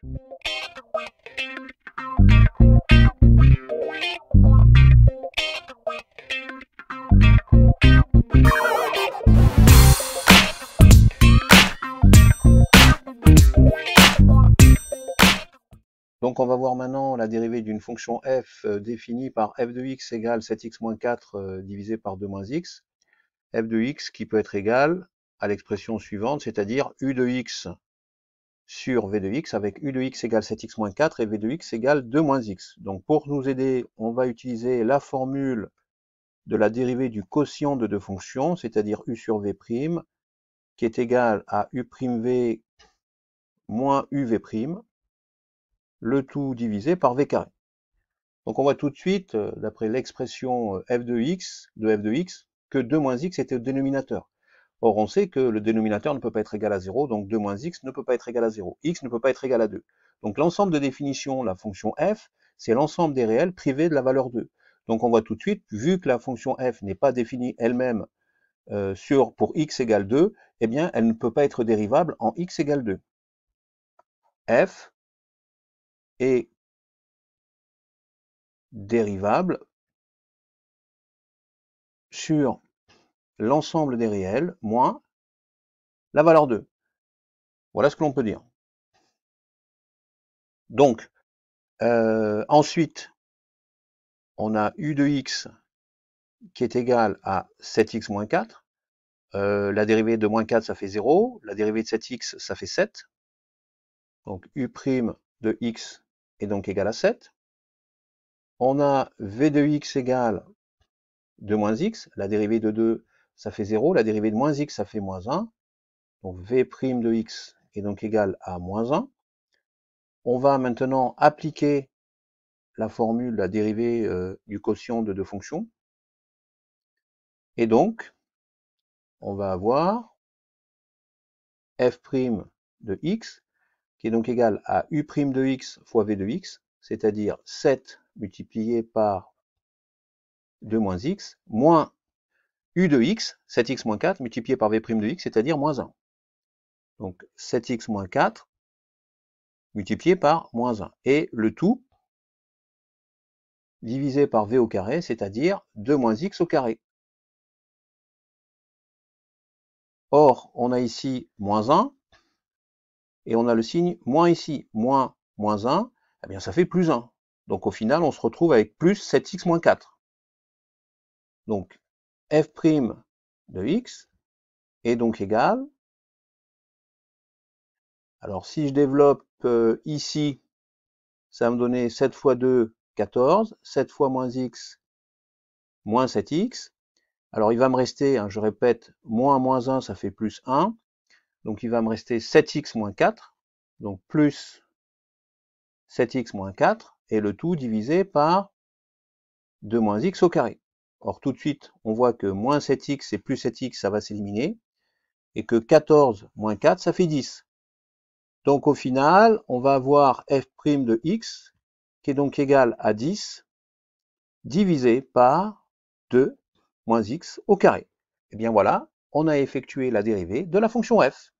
Donc on va voir maintenant la dérivée d'une fonction f définie par f de x égale 7x moins 4 divisé par 2 moins x. F de x qui peut être égal à l'expression suivante, c'est-à-dire u de x sur v de x, avec u de x égale 7x moins 4 et v de x égale 2 moins x. Donc pour nous aider, on va utiliser la formule de la dérivée du quotient de deux fonctions, c'est-à-dire u sur v', qui est égal à u'v moins uv', le tout divisé par v carré. Donc on voit tout de suite, d'après l'expression f de x, que 2 moins x était au dénominateur. Or on sait que le dénominateur ne peut pas être égal à 0, donc 2 moins x ne peut pas être égal à 0. X ne peut pas être égal à 2. Donc l'ensemble de définition, la fonction f, c'est l'ensemble des réels privés de la valeur 2. Donc on voit tout de suite, vu que la fonction f n'est pas définie elle-même pour x égale 2, eh bien elle ne peut pas être dérivable en x égale 2. F est dérivable sur l'ensemble des réels moins la valeur 2. Voilà ce que l'on peut dire. Donc, ensuite, on a u de x qui est égal à 7x moins 4. La dérivée de moins 4, ça fait 0. La dérivée de 7x, ça fait 7. Donc, u' de x est donc égal à 7. On a v de x égale 2 moins x. La dérivée de 2, ça fait 0. La dérivée de moins x, ça fait moins 1. Donc, v' de x est donc égal à moins 1. On va maintenant appliquer la formule, la dérivée du quotient de deux fonctions. Et donc, on va avoir f' de x, qui est donc égal à u' de x fois v de x, c'est-à-dire 7 multiplié par 2 moins x, moins u de x, 7x moins 4, multiplié par v' de x, c'est-à-dire moins 1. Donc 7x moins 4, multiplié par moins 1. Et le tout divisé par v au carré, c'est-à-dire 2 moins x au carré. Or, on a ici moins 1, et on a le signe moins ici, moins 1, eh bien ça fait plus 1. Donc au final, on se retrouve avec plus 7x moins 4. Donc f' de x est donc égal, alors si je développe ici, ça va me donner 7 fois 2, 14, 7 fois moins x, moins 7x. Alors il va me rester, je répète, moins 1, ça fait plus 1. Donc il va me rester 7x moins 4, donc plus 7x moins 4, et le tout divisé par 2 moins x au carré. Or tout de suite, on voit que moins 7x et plus 7x, ça va s'éliminer, et que 14 moins 4, ça fait 10. Donc au final, on va avoir f' de x, qui est donc égal à 10, divisé par 2 moins x au carré. Et bien voilà, on a effectué la dérivée de la fonction f.